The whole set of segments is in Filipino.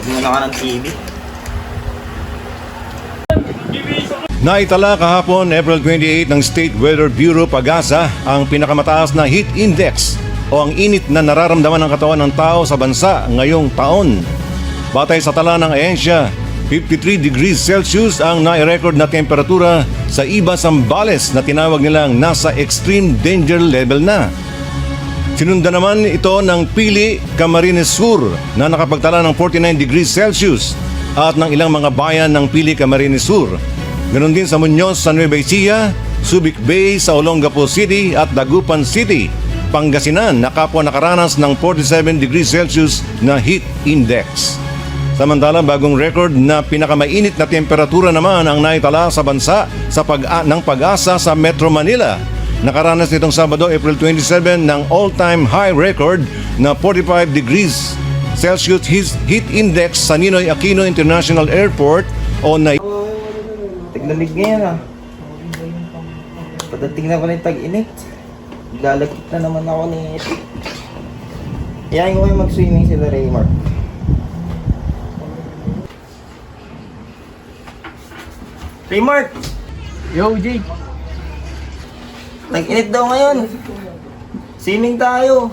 Muna ka ng TV. Naitala kahapon, April 28 ng State Weather Bureau Pag-asa ang pinakamataas na heat index o ang init na nararamdaman ng katawan ng tao sa bansa ngayong taon. Batay sa tala ng ahensya, 53 degrees Celsius ang nai-record na temperatura sa iba Zambales na tinawag nilang nasa extreme danger level na. Sinundan naman ito ng Pili, Camarines Sur na nakapagtala ng 49 degrees Celsius at ng ilang mga bayan ng Pili, Camarines Sur. Ganon din sa Muñoz, San Nueva Ecija, Subic Bay sa Olongapo City at Dagupan City, Pangasinan na kapwa nakaranas ng 47 degrees Celsius na heat index. Samantala, bagong record na pinakamainit na temperatura naman ang naitala sa bansa ng Pag-asa sa Metro Manila. Nakaranas nitong Sabado, April 27 ng all-time high record na 45 degrees Celsius heat index sa Ninoy Aquino International Airport o na... Tiglamig ngayon ah. Padating na pala yung tag-init. Lalakit na naman ako ni... Iyayin ko kayo mag-swimming sila Raymar. Raymar! Yo, Jake. Tag-init daw ngayon. Swimming tayo.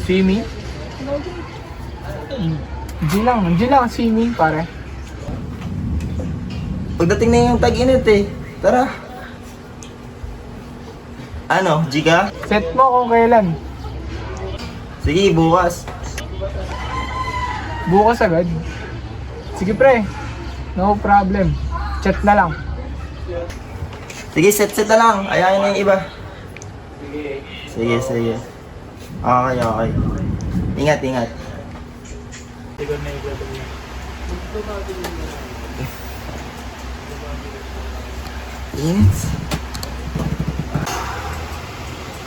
Swimming? Nandiyan lang swimming, pare. Pagdating na yung tag-init eh. Tara. Ano, Jika? Set mo kung kailan. Sige, bukas. Bukas agad. Sige, pre. No problem. Chat na lang. Sige, set na lang. Ayayin na yung iba. Sige. Okay. Ingat. Init.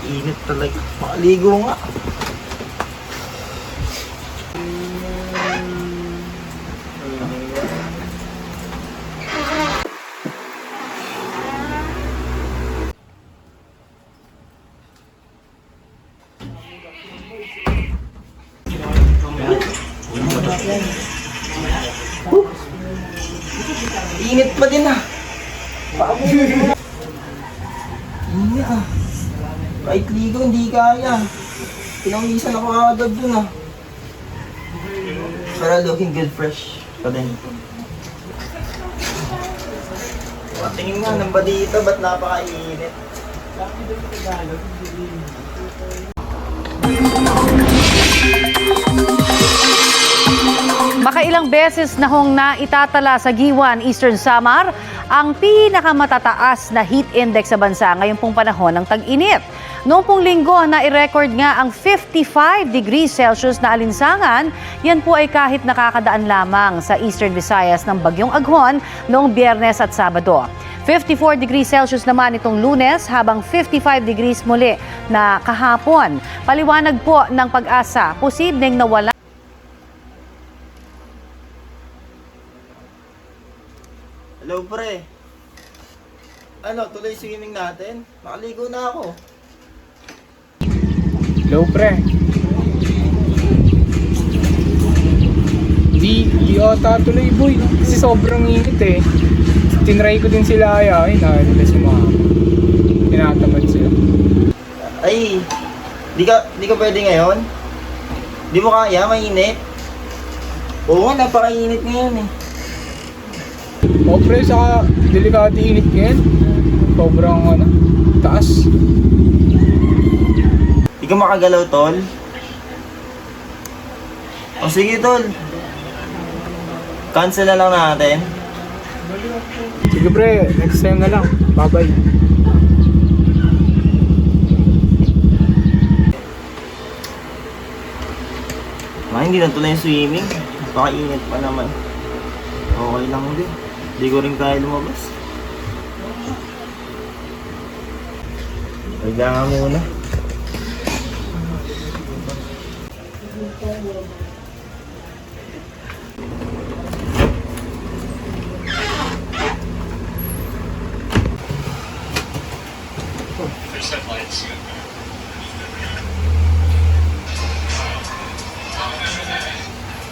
Init talaga. Makaligo nga. Init pa din ah. Init ah. Kahit ligo hindi kaya. Pinawisan ako agad dun ah. Pero looking good fresh pa din. Tingin nga ng badita, ba't napaka-init? Makailang beses na hong naitatala sa Giwan, Eastern Samar ang pinakamatataas na heat index sa bansa ngayong pong panahon ng tag-init. Noong pong linggo, nai-record nga ang 55 degrees Celsius na alinsangan. Yan po ay kahit nakakadaan lamang sa Eastern Visayas ng Bagyong Aghon noong Biyernes at Sabado. 54 degrees Celsius naman itong Lunes habang 55 degrees muli na kahapon. Paliwanag po ng Pag-asa, posibleng nawala. Hello pre. Ano, tuloy swimming natin? Nakaligo na ako. Hello, pre. Di ata tuloy, boy. Kasi sobrang init eh. Tinry ko din sila ayaw. Ayaw nila sumama. Tinatamad sila. Ay, di ka pwede ngayon? Di mo kaya, mainit? Oo nga, napakainit ngayon eh. O pre, saka delikado init ngayon. Sobrang taas. Di ka makagalaw, tol? O sige, tol. Cancel na lang natin. Sige pre, next time na lang. Bye-bye. hindi na tuloy yung swimming. Napakainit pa naman. Okay lang din. Hindi ko rin kaya lumabas. Higa nga muna.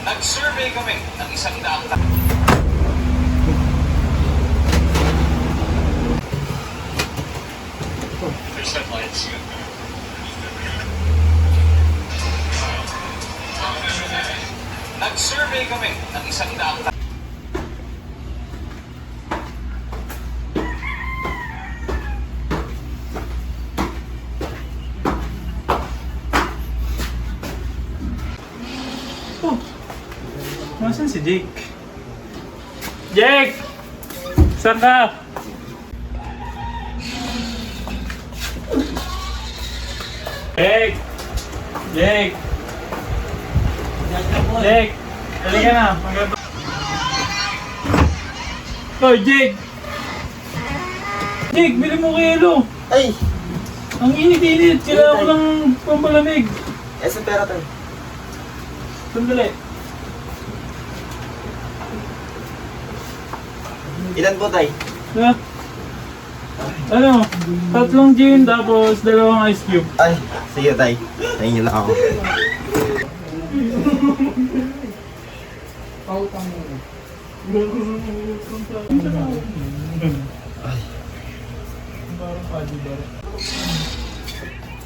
Nag-survey kami ng 100 Nag-survey kami ng 100 Nasaan si Jake? Jake! Saan ka? Jake! Jake! Jake! Halika na. Oh, Jake! Jake, bili mo kilo. Ay! Ang init-init. Kailangan ko ng pampalamig. Sa pera tayo. Sandali. Ilan po tayo? Na? Ano? 3 gin tapos 2 ice cube. Ay, sige tayo. Tayo lang ako.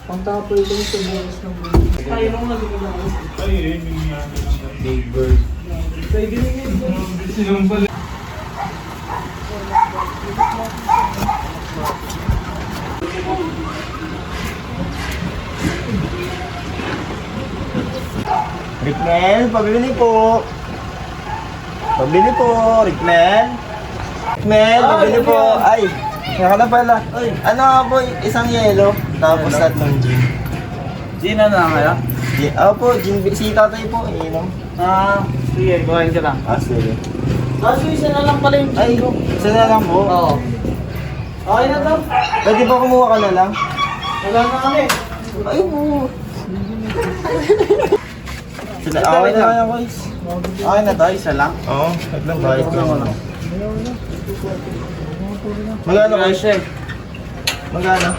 Pang-tapoy ko sa bukas ng buhay. Tayo nung nagiging ako. Ay, yun yung Big Bird. Tayo ginigin ko. Sinong pala. Rickmel, pabili po. Pabili po, Rickmel. Rickmel, pabili po. Ay, naka na pala. Ay, ano nga po, isang yelo, tapos 3 gin. Gin na kaya? Gin, po, gin, si tatay po, inom. Sige, kuhain ka lang. Sige. Kaso isa na lang pala yung Ay, isa na lang po. Oo. Okay na to. Pwede po kumuha ka na lang. Wala na kami. Ay po. Sila, okay na kaya guys. Okay na to, isa lang. Oo, naglang bayad ko naman. Magkano guys? Magkano?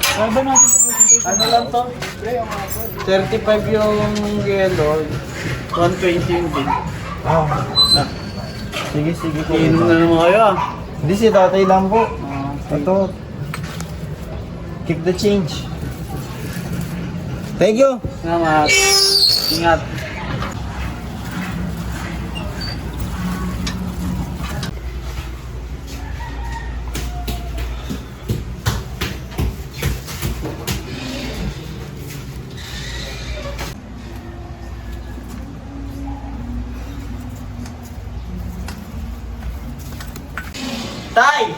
Ano lang to? 35 yung yellow, 120 yung din. Sige, sige po. Inom na naman kayo ah. Hindi si tatay lang po. Ito. Keep the change. Thank you. Salamat. Ingat. Tay!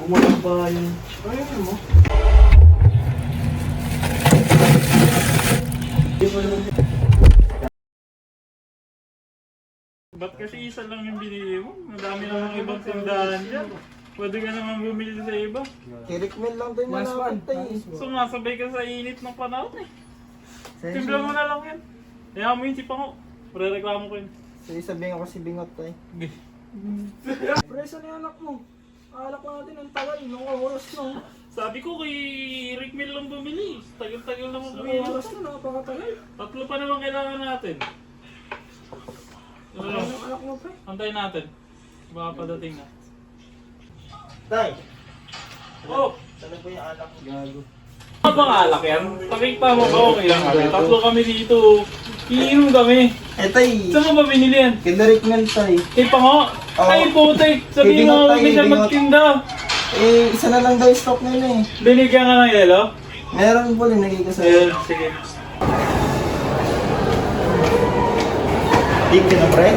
Bumalik ba yun? Ayun mo. Ba't kasi isa lang yung binili mo? Madami namang ibang tindahan dyan. Pwede ka naman bumili sa iba. Kirikmel lang tayo malapit tayo. Sumasabay ka sa init ng panahon eh. Timbla mo na lang yan. Kaya mo yung si Pango. Re-reklamo ko yun. Sige, sabihin ako si Bingot tayo. Preso ni anak mo. Alak natin ang tagal, nung oras no. Sabi ko kay Rick Mill lang bumili. Tagal-tagal naman bumili. Oras na, napakatagal. 3 pa naman kailangan natin. Ano lang? Ang anak mo pre. Antayin natin. Baka padating na. Tay! Oh! Ano po yung alak ko? Gago. Ano bang alak yan? Pakita mo ba okay lang kami? 3 kami dito. Iinom kami. Eh tay! Saan mo ba binili yan? Kila Rickmel tay. Kay Pango? Oo. Ay putik! Sabihin Kay Bingot mo tayo, kami siya Bingot. magtinda. Eh, isa na lang daw yung stock nila eh. Binigyan ka ng yelo? Meron po, linagay ko sa Ayun, sige. Tip ka na pre?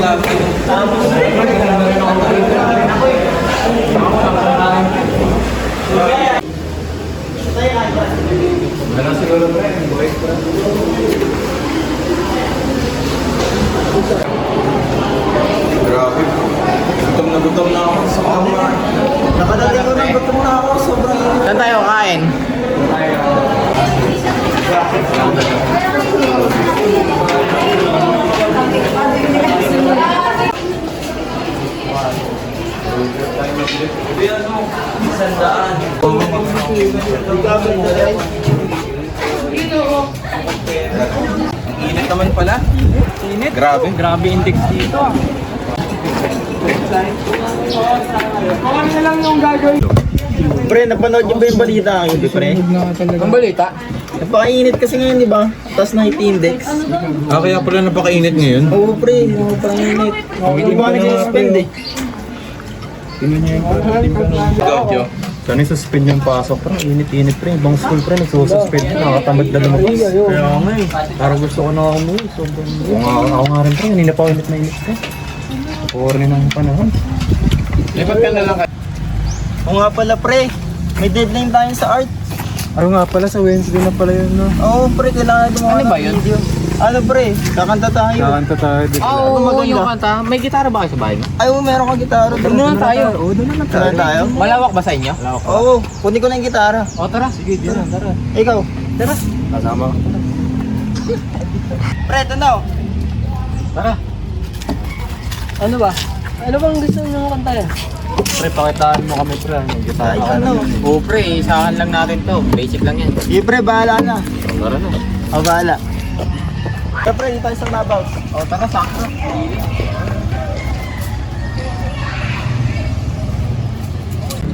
Grabe. Gutom na ako sa kama. Nakadating ko na gutom na ako. Sobrang init. Saan tayo kain? Init naman pala. Init? Grabe. Grabe index dito ah. Pre, napanood yung ba yung balita ngayon, pre? Ang balita? Napakainit kasi ngayon, di ba? Tapos na heat index. Ah, kaya pala napakainit ngayon. Oo, pre. Napakainit. Hindi ba nag-suspend eh? Gabyo. Sana suspend yung pasok, pre. Init-init, pre. Ibang school, pre. Nagsususpend. Nakatamad na lumabas. Kaya nga eh. Parang gusto ko na umuwi. Sobrang ako nga rin, pre. Kanina pa init na init, pre. Puri ng panahon. Lipat ka na lang kayo. Oo nga pala, pre. May deadline tayo sa art. Ano nga pala, sa Wednesday na pala yun, no? Oo, pre. Kailangan gumawa Ano ba ng yun? video. Ano, pre? Kakanta tayo. Kakanta tayo dito. Oo, maganda? yung kanta. May gitara ba kayo sa bahay mo? Ay, oo, meron kang gitara. Doon na lang tayo. Oo, doon na lang Tara tayo? Malawak ba sa inyo? Oo, kunin ko na yung gitara. O tara. Sige, di na, tara. Ikaw. Tara. Kasama ko. Pre, ito na. Tara. Ano ba? Ano bang gusto nyo kantayan? Pre, pakitaan mo kami, pre. May gitara Ay, ka ano? na. Oo pre, isahan lang natin to. Basic lang yan. Sige, pre, bahala na. Tara na. O, bahala. Ito, pre, dito tayo sa Mabaw. O tara, sakto.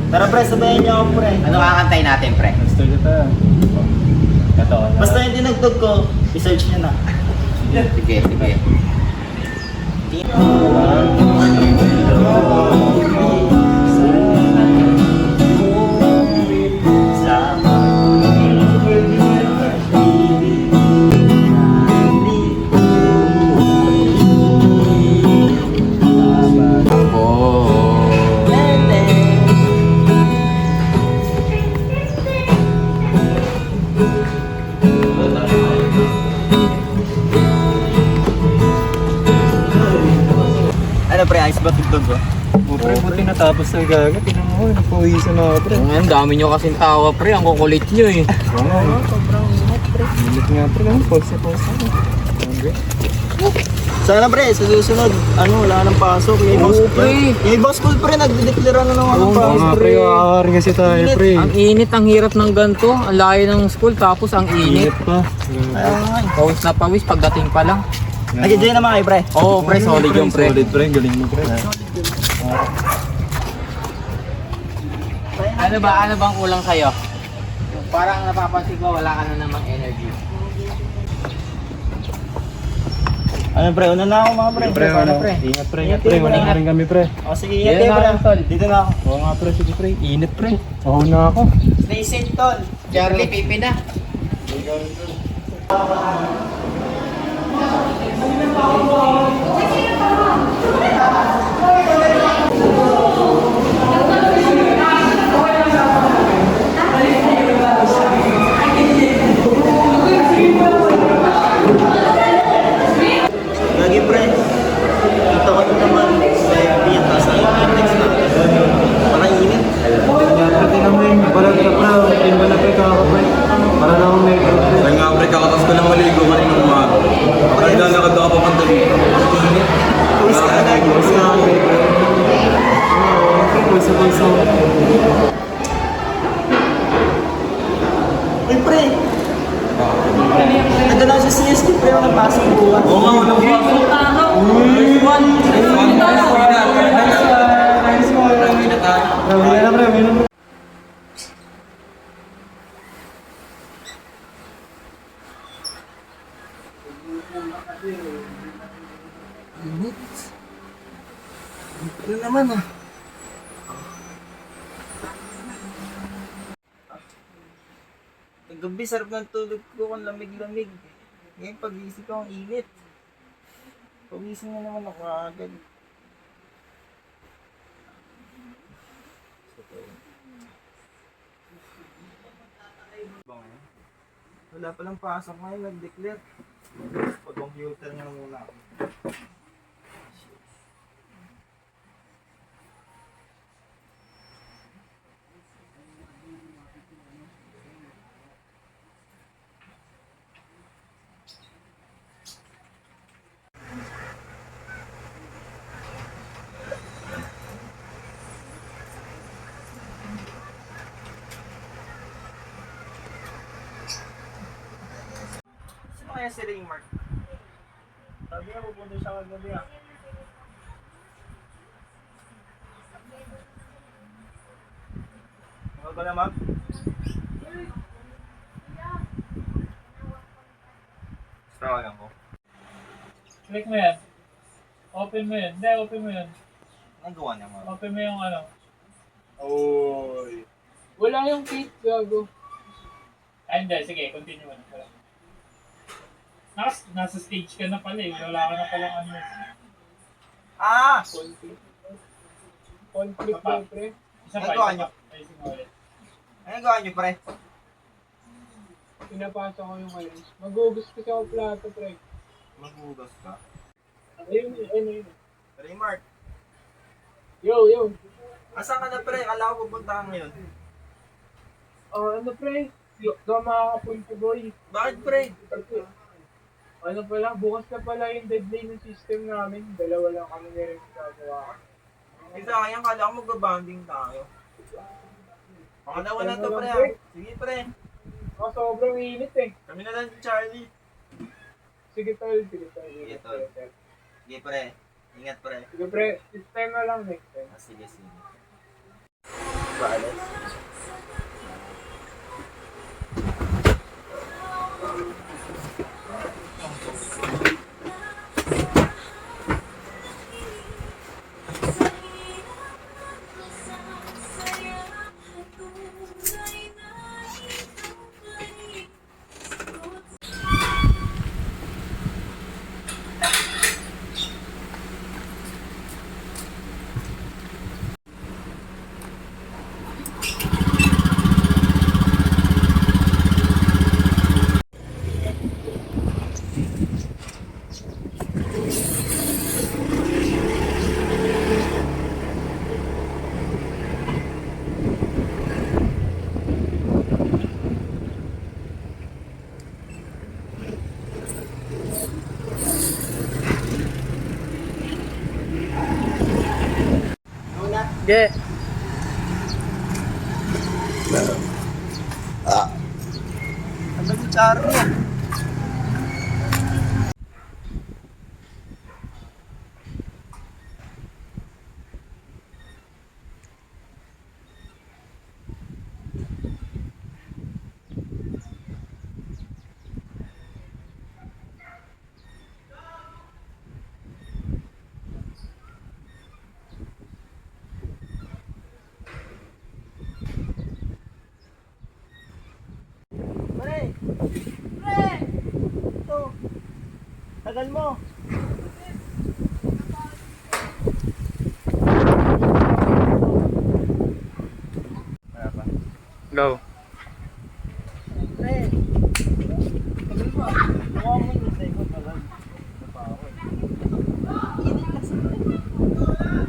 Tara, pre, sabayan niyo ako, pre. Ano kakantay natin pre? Studio tayo. Ito, Basta yung tinagtog ko, i-search niyo na. Sige, sige. Ano, pre, ayos ba tugtog ko? Oh, pre, buti natapos na gaga. Tingnan mo, napawisan na ako, pre. Ang dami nyo kasing tawa pre, ang kukulit nyo eh. Oo nga, sobrang pre. Init nga, pre. Ano, pulse. Okay. Sana, pre, sa susunod, ano, wala nang pasok. Yung ibang Oo, school, pre. yung ibang school, pre, nagdideklara na ng walang Oo nga, pasok. pre. Aaari kasi tayo, pre. Ang init, ang hirap ng ganito. Ang layo ng school, tapos ang init. Init pa. Kaya nga, eh. Pawis na pawis pagdating pa lang. Nag-enjoy naman kayo, pre. Oo pre, solid yung pre. Solid, pre. Galing mo, pre. Ano bang kulang sa'yo? Parang napapansin ko, wala ka na namang energy. Ano, pre, una na ako, mga pre. Pre, ano? pre. Ingat, pre. Ingat, pre. Wala na rin kami, pre. O, sige, Yan ingat kayo, na pre. lang, tol. Dito na ako. Oo nga, pre. Sige, pre. Init, pre. Oo na ako. Stay safe, tol. Charlie, pipi na. Lagi, pre. Dito ko ito naman. Sa yung taas na yung index na. Parang init. Pre, tingnan mo yung balag na, pre. Yung balag, pre. Kakapay. Para na akong negro, pre. Kaya nga pre, kakatas ko ng maligo kanina umaga. Kaya lalakad ako papunta dito. Pulis ka na. Pulis ka na. Pulsa. Uy, pre. Nandun ako sa CST, pre. Ako nagpasok buwan. Oo nga, walang Ano naman, ah. Gabi, sarap ng tulog ko kung lamig-lamig. Ngayon, pag-isip ko, ang init. Pawisin na naman ako agad. Wala palang pasok ngayon, nag-declare. Pag-computer nga muna ako. Sino kaya si Raymart? Sabi nga, pupunta siya kagabi ah. Ano ba na, ma'am? Tawagan ko. Click mo yan. Open mo yan. Hindi, open mo yan. Anong gawa niya, ma'am? Open mo yung ano. Oy. Wala yung kit, gago. Ay, hindi. Sige, continue mo na. Nasa stage ka na pala eh. Wala ka na palang ano. Ah! Conflict Papa. daw, pre. Isa Ay, pa, gawa isa niyo. pa. Ayusin mo ulit. Anong gawa niyo, pre? Pinapasa ko yung ayun. Mag-uubos kasi ako plato, pre. Maghugas ka. Ayun, ayun. Raymart, Yo. asan ka na, pre? Kala ko pupunta ka ngayon. Ano, pre? Doon makakapunta, boy. Bakit, pre? Ano pala, bukas na pala yung deadline ng system namin. Dalawa lang kami na rin gagawa. Isa kaya, kala ko magbabanding tayo. Pakalawa na to, pre. Pre. Sige, pre. Sobrang init eh. Kami na lang si Charlie. Sige, tol. Sige, tol. Sige, pre. Ingat, pre. Sige, pre. This time na lang, next time. Ah, sige. Paalis. Yeah. Ano si Charlie? Pre! Pre! Ito. Tagal mo. Wala pa. Go. Pre! Tagal mo. Mukha mo yung isa ko tagal. Ito pa ako eh. Init kasi.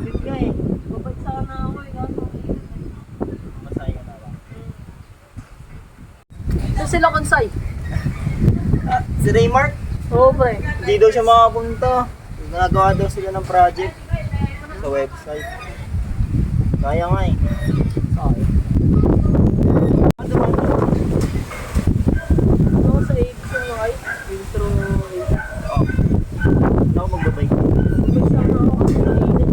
Init nga eh. Babagsa na ako eh. Masaya ka na ba? Saan sila konsay? Ah, si Raymart? Oo, pre. Hindi daw siya makapunta. Nagawa daw sila ng project sa website. Kaya nga eh. Ano ba? Ano sa Exo nga ay? Intro. Ako magbabay. Magsama ako kasi nainit.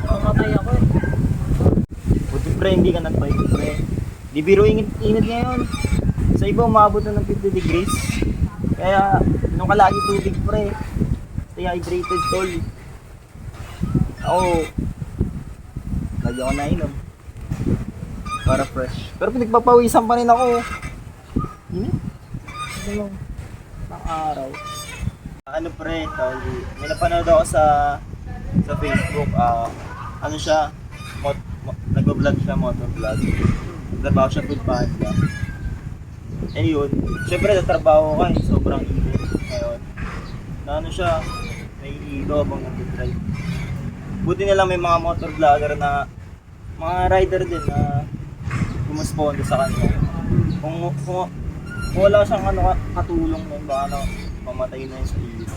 Mamatay ako eh. Buti pre, hindi ka nag-bike pre. Di biro init ngayon. Sa iba umabot na ng 50 degrees. Kaya nung kalagi tubig pre. Stay hydrated tol. Ako lagi ako nainom. Para fresh. Pero pinagpapawisan pa rin ako. Init. Ano lang. Ng araw. ano pre, may napanood ako sa Facebook, ano siya, nag-vlog siya, motovlog. Nagtrabaho siya food panda. Eh yun, syempre natrabaho ka sobrang init ngayon. Na ano siya, may ilo habang nag-drive. Buti na lang may mga motor vlogger na, mga rider din na gumuspondo sa kanya. Kung wala siyang katulong nun, baka mamatay na yun sa ilo.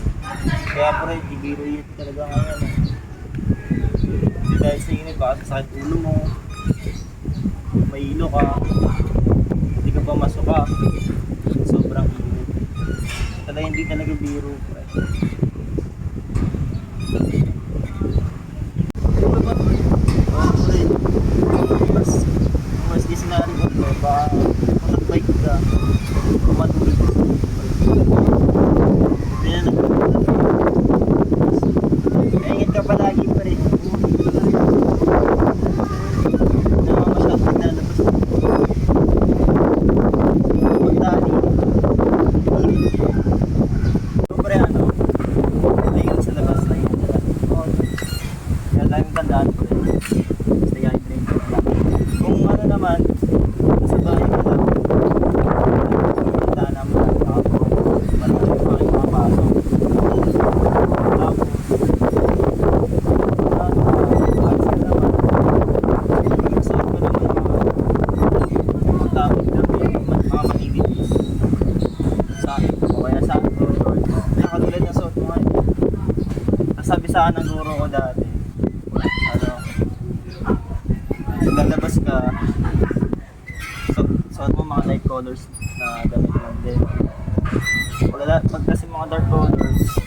Kaya pre, bibiro yun talaga ngayon. Dahil sa init, baka sasakit ulo mo, may ilo ka, hindi ka pa masuka, sobrang init. Talaga hindi talaga biro pre. Mas isinari ko pre, baka kung nag-bike ka, matulog ka sa ingat ka palagi pa rin. Masyadong naglalabas. Magdali. Siyempre ano, ayun sa labas na yun. Kaya laging tandaan ko rin. Stay hydrated lang. Kung ano naman, nasa bahay ka lang. Tandaan naman ang nakapuro. Parang makipapasok. Sabi sa akin ng guro ko dati, ano, lalabas ka, suot mo mga light colors na damit lang din. Pag kasi mga dark colors,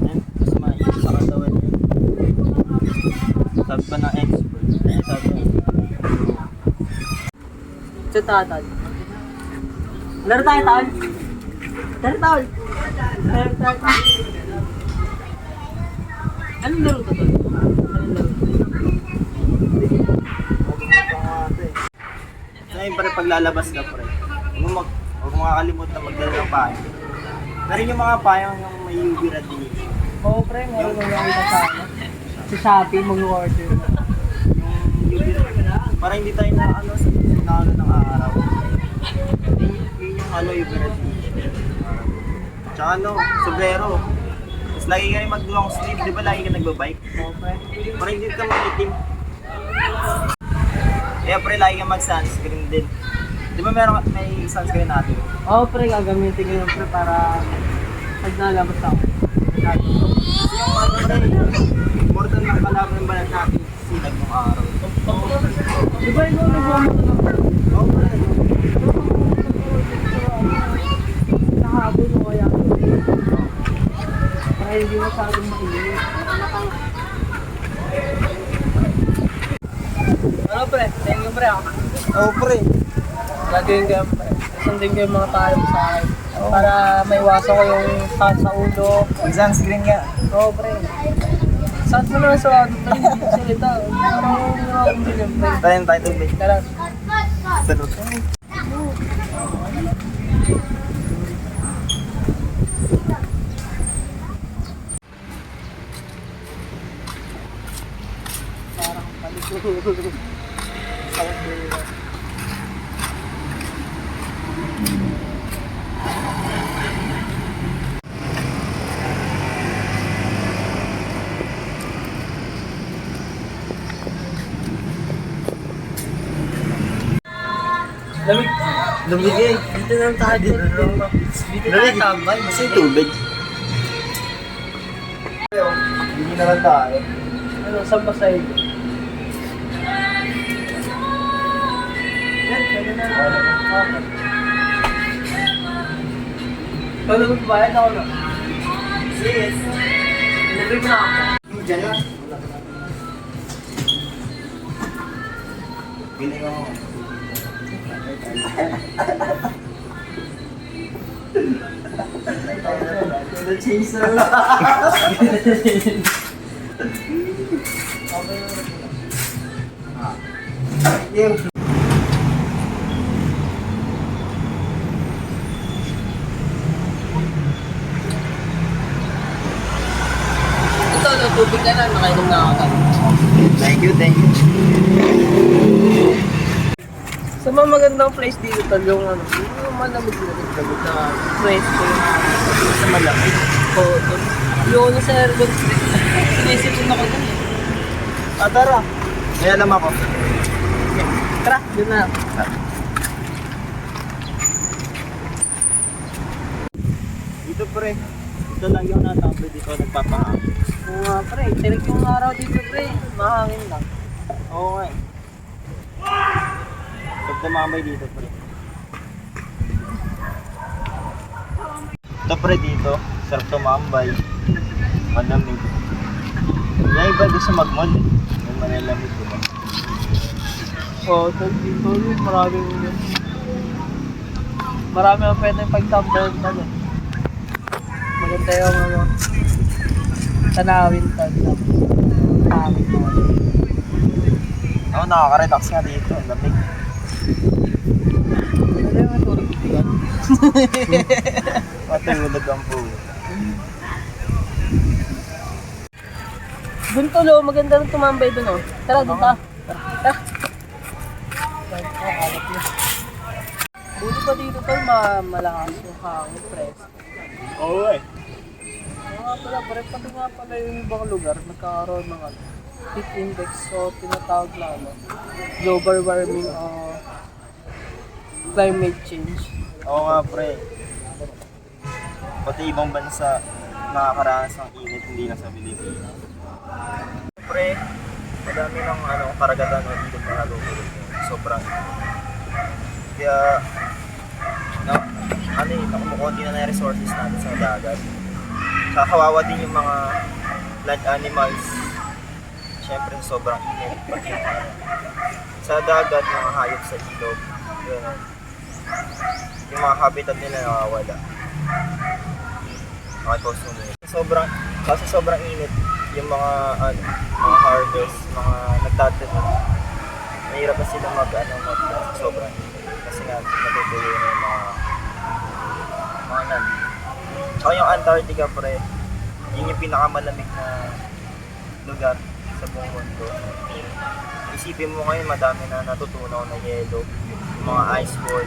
yun, mas mainit sa katawan yun. Sabi pa ng expert, sabi niya. Sa tatay. Laro tayo, tol. Laro, tol. Laro tayo. Anong laro to, tol? Anong laro? Ngayon pare paglalabas ka pre, huwag mo makakalimut na magdala ng payong. Pero yung mga payong yung may UV radiation. Oo, pre. Meron mo lang ito sa ano. Sa Shopee, mag-order. Yung UV radiation. Para hindi tayo na ano sa pinakano ng araw. Yun yung ano UV radiation. Tsaka ano, sombrero. Tapos lagi ka rin mag-long sleeve, di ba lagi ka nagbabike? Oo, pre. Para hindi ka makitim. Kaya pre, lagi ka mag-sunscreen din. Di ba may sunscreen natin? Oo, pre. Gagamitin ko yun, pre, para pag nalabas ako. Kasi yung ano pre, important ng kalaban ba natin sinag ng araw. Di ba ikaw nag-vomit na pre? Oo pre. Nakahabol mo kaya ako. Para hindi masyadong makinig. Ano pre? Thank you pre ako. Oo pre. Gagawin ko yan pre. Sundin ko yung mga tayo sa akin. Para maiwasan ko yung sakit sa ulo. Mag-sunscreen ka. Oo pre. Sakit mo naman sa ulo pre. Hindi ko salita. Parang hindi ko pre. Tayo tubig. Tara. Sarot. Parang paliguro. Sakit mo. Lamig. Lumig eh. Dito lang tayo. Dito tayo tambay. Kasi tubig. Hindi na lang tayo. Ano, saan ba sa iyo? Yan, pwede na. Okay. Ikaw na magbayad ako na. Yes. Delivery mo na ako. Diyan lang. Pili ko. The chaser. Yung tubig ka na, nakainom na ako. Thank you, thank you. Sa mga magandang place dito, tol, yung ano, yung malamig na nagdabot na pwesto yung sa malamig. Oo, tol. Yung ano sa Airgon Street, sinisipin ako dun eh. Tara. May alam ako. Tara, yun na. Dito pre. Ito lang yung natambay dito, nagpapahangin. Oo nga, pre. Tirik yung araw dito, pre. Mahangin lang. Oo nga eh. Pag tumambay dito pre. Ito pre dito, sarap tumambay. Malamig. Yung iba doon sa magmod eh. Yung malalamig diba? Oo, tol, dito marami ang pwedeng pagtambay tol eh. Maganda yung ano, tanawin tol. Hangin mo. Ako nakaka-relax nga dito, ang lamig. Ano yung matulog dito yan? Matulog ang po. Dun tol, oh, maganda rin tumambay dun oh. Tara, dun ka. Tara. Buti pa dito tol, malakas yung hangin, press. Oo eh. Nga pala, pati nga pala yung ibang lugar, nagkakaroon ng ano, heat index o tinatawag na ano, global warming o climate change. Oo nga pre. Pati ibang bansa nakakaranas ng init, hindi lang sa Pilipinas. Pre, madami ng ano, karagatan ng init na nalululog. Sobrang kaya nakumukunti na yung resources natin sa dagat. Kakawawa din yung mga land animals. Siyempre sobrang init. Pati yung sa dagat, mga hayop sa ilog. Ganun. Yung mga habitat nila nakawala. Kasi sobrang init, yung mga harvest, mga nagtatanim, mahirap na sila mag sobrang init. Kasi nga, natutuyo na yung mga nan. Tsaka yung Antarctica pre, yun yung pinakamalamig na lugar sa buong mundo. Isipin mo ngayon, madami na natutunaw na yelo, yung mga ice wall.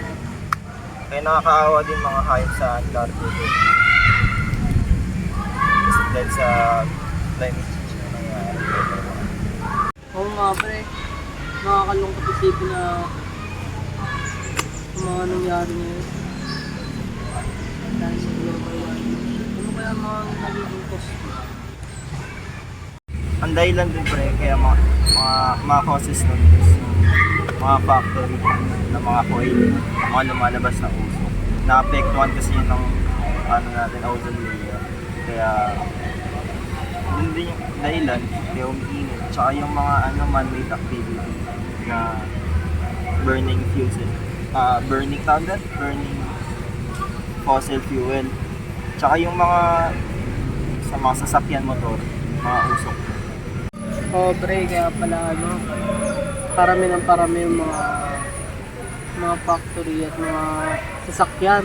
Kaya nakakaawa din mga hayop sa Antarctica. Kasi dahil sa climate change na nangyari. Oo nga pre, nakakalungkot isipin na yung mga nangyari ngayon. Dahil sa global warming. Ano kaya mga nagiging cost? Ang dahilan din pre, kaya mga causes nun is mga factory ng mga coil, mga lumalabas na usok. Naapektuhan kasi yun ng ozone layer. Kaya yun din yung dahilan, kaya umiinit. Tsaka yung mga man-made activity na burning fuels, burning fossil fuel. Tsaka yung mga sasakyan motor, mga usok. Oo pre, kaya pala parami yung mga factory at mga sasakyan.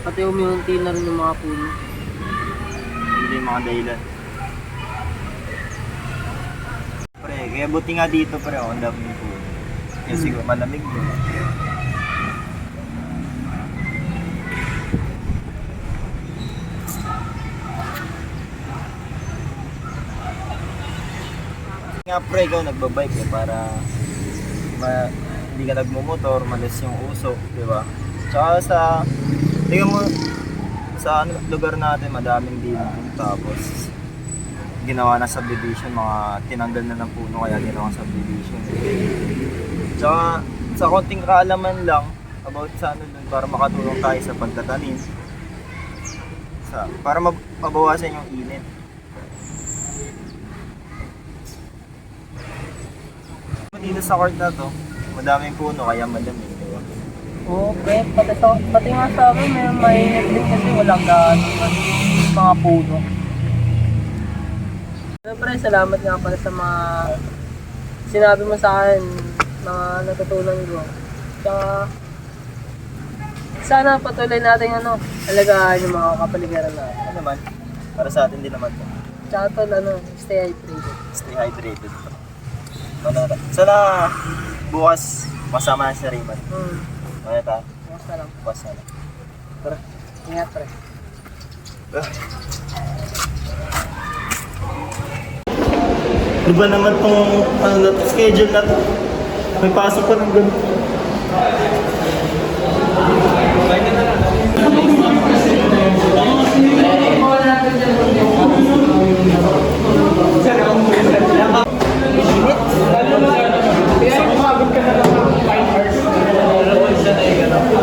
Pati umiunti na rin yung mga puno. Hindi yung mga dahilan. Pre, kaya buti nga dito pre, ang dami po. Kaya siguro malamig din. Nga pre, ikaw nagbabike eh, para hindi ka nagmumotor, malis yung usok, di ba? Tsaka tingnan mo, sa lugar natin, madaming building, tapos ginawa na subdivision, mga tinanggal na ng puno, kaya ginawa subdivision. Tsaka sa konting kaalaman lang about sa para makatulong tayo sa pagtatanim, para mabawasan yung init. Dito sa court na to, madaming puno kaya malamig, di ba? Oo pre, pati nga sa amin may mainit din kasi walang gaano mga puno. Siyempre, salamat nga pala sa mga sinabi mo sa akin, mga natutunan ko. Tsaka sana patuloy natin alagaan yung mga kapaligiran natin. Ano naman, para sa atin din naman to. Tsaka tol, stay hydrated. Stay hydrated. Sana bukas masama na si Raymond. Ano ta? Bukas na lang. Bukas na lang. Tara. Ingat, pre. Iba naman tong schedule na to. May pasok pa ng ganun.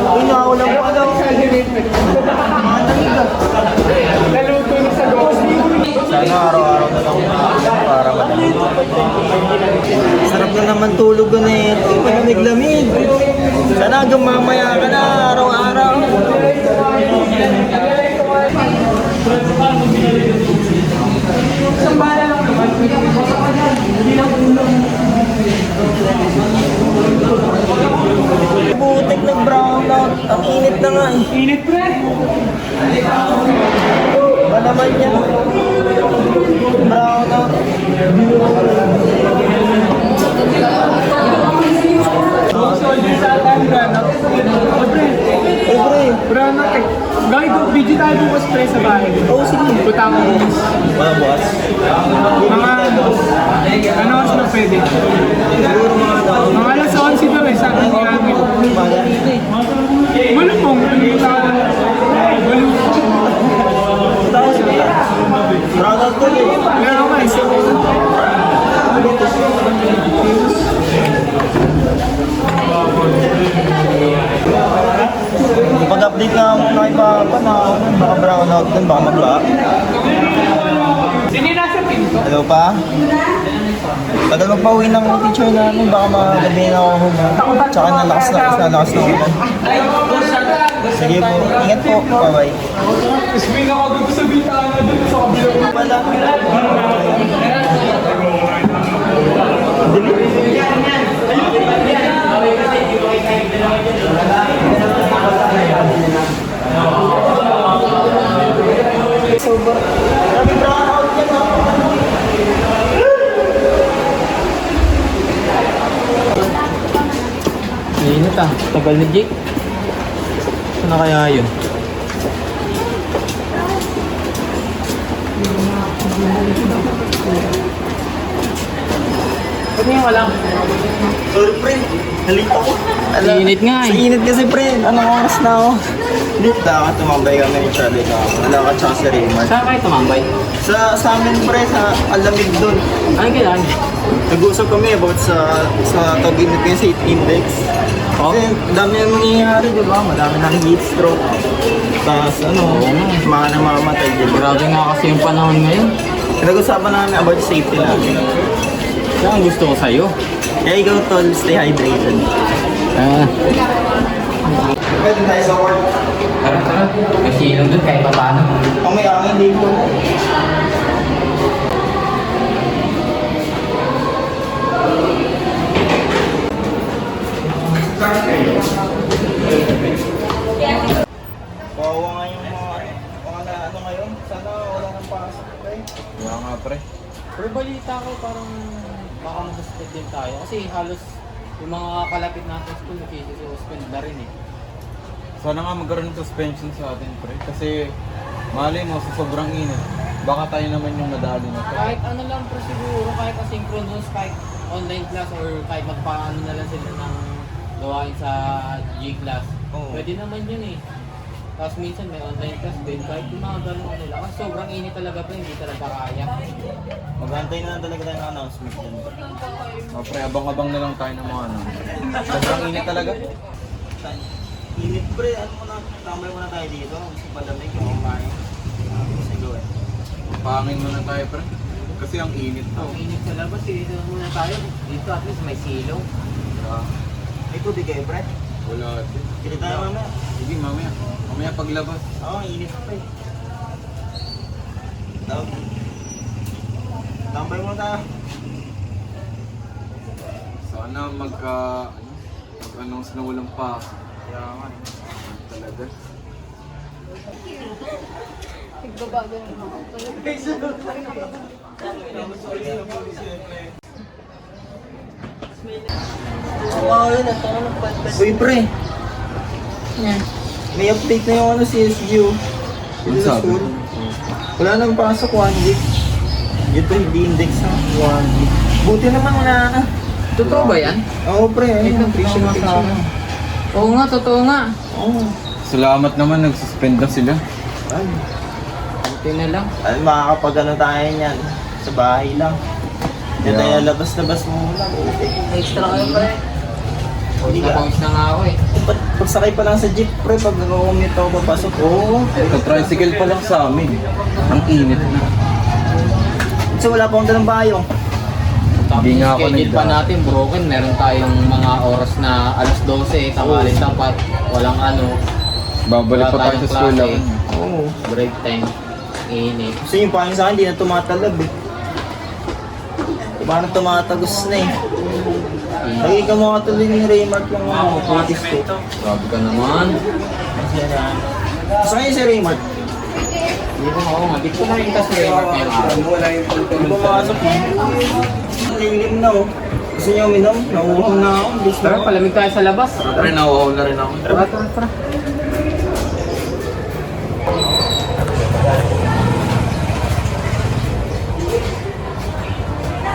Uy, nakaulang ko daw. Sana araw-araw na lang para malamig. Sarap na naman tulog ko na ito. Malamig-lamig. Sana hanggang mamaya ka na araw-araw. Butik ng brownout. Ang init na nga eh. Init pre! Ba naman yan? Brownout. Brownout eh. Gawin ko, video tayo bukas pre sa bahay. Oo, sige. Punta ako bukas. Wala bukas. Mga ano oras na pwede? Siguro Mga alas 11 daw eh, sabi ni Ami. Malupong, punta ka lang. brownout ko eh. Meron ka eh. Pag-update nga ako na iba pa na baka brownout dun, baka magba. Sino yung nasa pinto? Hello pa? Tagal magpauwi ng teacher namin, baka magabi na ako home. Tsaka nalakas na ulan. Sige po, ingat po, bye-bye. Swing ako dito sa bitana dito sa kabila. Wala. Grabe brownout yan ha. Init ah. Tagal ni Jake. Ano kaya yun? Ba't ngayon walang? Sorry pre, halito ko. Init nga eh. Sa init kasi pre, anong oras na ako? Dito dapat tumambay kami ni Charlie na alakat tsaka si Raymond. Saan kayo tumambay? Sa amin pre, sa alamig doon. Ano kailan? Nag-uusap kami about sa tag-init ngayon sa heat index. Oh? Kasi dami yung mangyayari, di ba? Madami ng heat stroke. Tapos mga namamatay, di ba? Grabe nga kasi yung panahon ngayon. Nag-usapan namin about safety natin. Yan ang gusto ko sa'yo. Kaya ikaw tol, stay hydrated. Pwede tayo sa work. Tara. May silong doon kahit pa paano. Kung may angin, di ko. Kawawa nga yung mga ano ngayon. Sana wala nang pasok. Okay? Wala nga pre. Pero balita ko parang baka mag-suspend din tayo. Kasi halos yung mga kalapit natin school nag-suspend na rin eh. Sana nga magkaroon ng suspension sa atin, pre. Kasi malay mo sa sobrang init. Baka tayo naman yung nadali na to. Kahit ano lang pre siguro, kahit asynchronous, kahit online class or kahit magpaano na lang sila ng gawain sa G-class. Oo. Pwede naman yun eh. Tapos minsan may online class din, kahit yung mga ganun nila. Kasi sobrang init talaga pre, hindi talaga kaya. Maghantay na lang talaga tayo ng announcement dyan. Oh, pre, abang-abang na lang tayo ng mga ano. Sobrang init talaga. Init pre, ano mo na, tambay muna tayo dito. Gusto palamig yung kumain. Sige eh. Pangin muna tayo, pre. Kasi ang init to. Ang init sa labas eh, dito muna tayo. Dito at least may silong. May tubig kayo pre? Wala. Kili tayo mamaya. Sige, mamaya. Mamaya paglabas. Oo, init pre. Tambay muna tayo. Sana mag-announce na walang pasok. Kaya nga. Talaga. Uy, pre. May update na yung CSU. Ano sabi? Wala nang pasok 1 week. Ito hindi index na 1 week. Buti naman wala na. Totoo ba yan? Oo, pre. Ayun, picture. Oo nga, totoo nga. Oo. Salamat naman, nagsuspend na sila. Ay, Buti na lang. ay makakapag-ano tayo niyan. Sa bahay lang. Hindi Yeah. tayo labas-labas muna. Extra kayo pa eh. Hindi ka. Napawis na nga ako eh. Pagsakay pa lang sa jeep, pre, pag nag-commute ako papasok. Oo. Tricycle pa lang sa amin. Ang init na. So wala pa akong dalang bayong. Hindi nga ako Schedule pa natin, broken. Meron tayong mga oras na alas 12, tanghali tapat. Walang ano. Babalik Wala pa tayo tayong sa school klase. lang. Oo. Break time. Init. Kasi yung paano sa akin, hindi na tumatalab eh. Parang tumatagos na eh. Lagi ka mga tuloy yung Raymark yung putis ko. Grabe ka naman. Kasi na. Saan yung si Raymark? Hindi ko ako nga. Di ko na rin kasi remark ngayong araw. Hindi pumasok eh. Lilim na oh. Gusto niyo uminom? Nauuhaw na ako. Gusto Tara, palamig tayo sa labas. Pre, nauhaw na rin ako. Tara.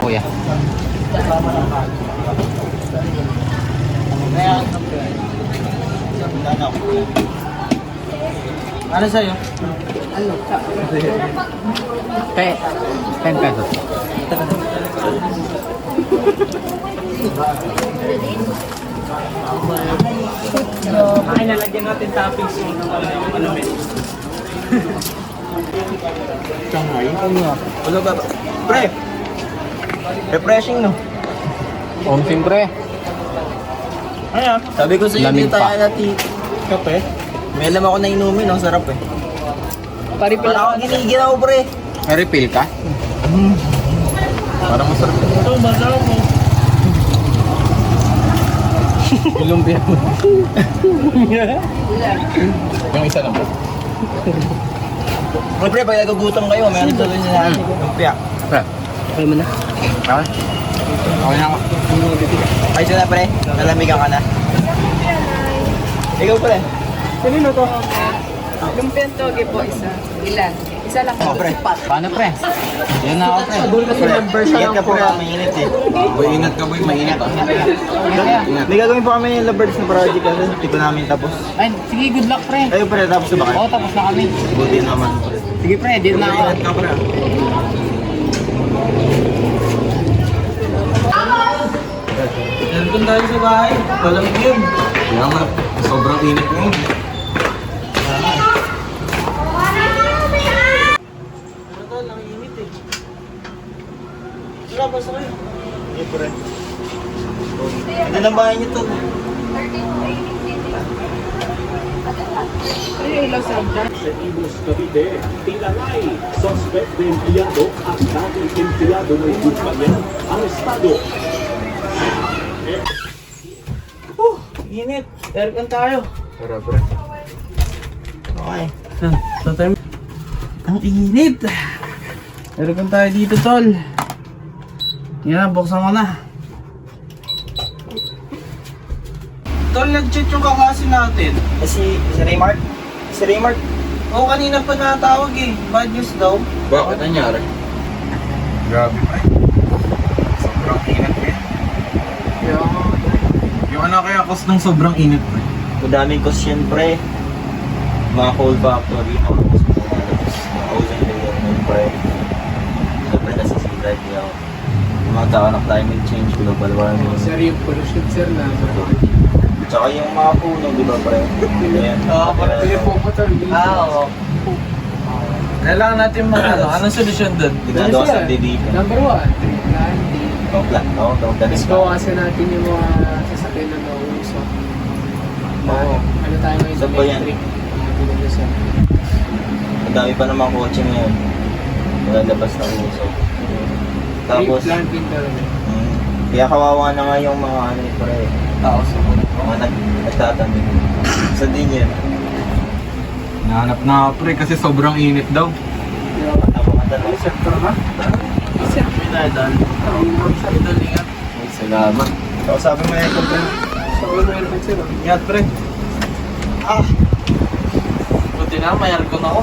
Kuya. Ano sa'yo? Kaya, 10 pesos. Ay, nalagyan natin toppings yung malamit. Ano ba? Pre! Refreshing no? Siyempre. Ano? Sabi ko sa'yo, Lamig hindi tayo pa. natin kape. May alam ako na inumin, ang sarap eh. Paripil Wala akong giniginaw pre. Refill ka? Parang masarap. Ito, masarap mo. Lumpia mo. Yung isa lang po. Pre, pag nagugutom kayo, meron tuloy niya lumpia. Alam mo na? Okay na ako. Ay, sila pre, nalamigan ka na. Ikaw pre. Kanino to? Lumpiang toge po, isa. Ilan? Isa lang Oh, po. pre. Paano pre? Yan na ako pre. Doon kasi membership. Ingat ka pre, mainit eh. Boy, ingat ka boy, mainit ah. Ingat. May gagawin pa kami yung Lovebirds na project kasi hindi pa namin tapos. Ay, sige, good luck pre. Kayo pre, tapos na ba kayo? Oo, tapos na kami. Buti naman pre. Sige pre, dito na ako. Ingat ka pre. Nandun tayo sa bahay. Walang yun. Kaya nga, sobrang init ngayon. Ano tol, ang init eh. Wala, basta kayo. Hindi pre. Ano lang bahay niyo tol? Sa Imus, Cavite, tinalay, suspect na empleyado at dating empleyado ng kumpanya arestado. Init. Aircon tayo. Tara pre. Okay. Ang init. Aircon tayo dito tol. Yan, buksan mo na. Tol, nag-check yung kaklase natin. Si Raymark? Si Raymark? Oo, kanina pa natawag eh. Bad news daw. Bakit nangyari? Grabe pre. Sobrang init pre. Yung ano kaya cause ng sobrang init pre? Madaming cause yan, pre. Mga coal factory, ozone layer nun, pre. Siyempre nasisilat niya. Yung mga tao ng climate change, global warming. Sir, yung pollution sir na. Tsaka yung mga puno, di ba, pre? Ayan. Oo. Kailangan natin anong solusyon doon? Ginagawa sa dito. Number 1, Planning. bawasan natin yung mga sasakyan na nauusap. Oo. Ano tayo ngayon? Saan ba yan? Ang dami pa naman kotse ngayon. Malalabas na uso. Tapos, Planting talaga. kaya kawawa na nga yung mga ano, pre. Tao sa mga nagtatanim. Sa din yan. Nahanap na ako pre kasi sobrang init daw. Salamat. Kausapin mo na ito, pre. Ingat pre. Buti na, may aircon ako.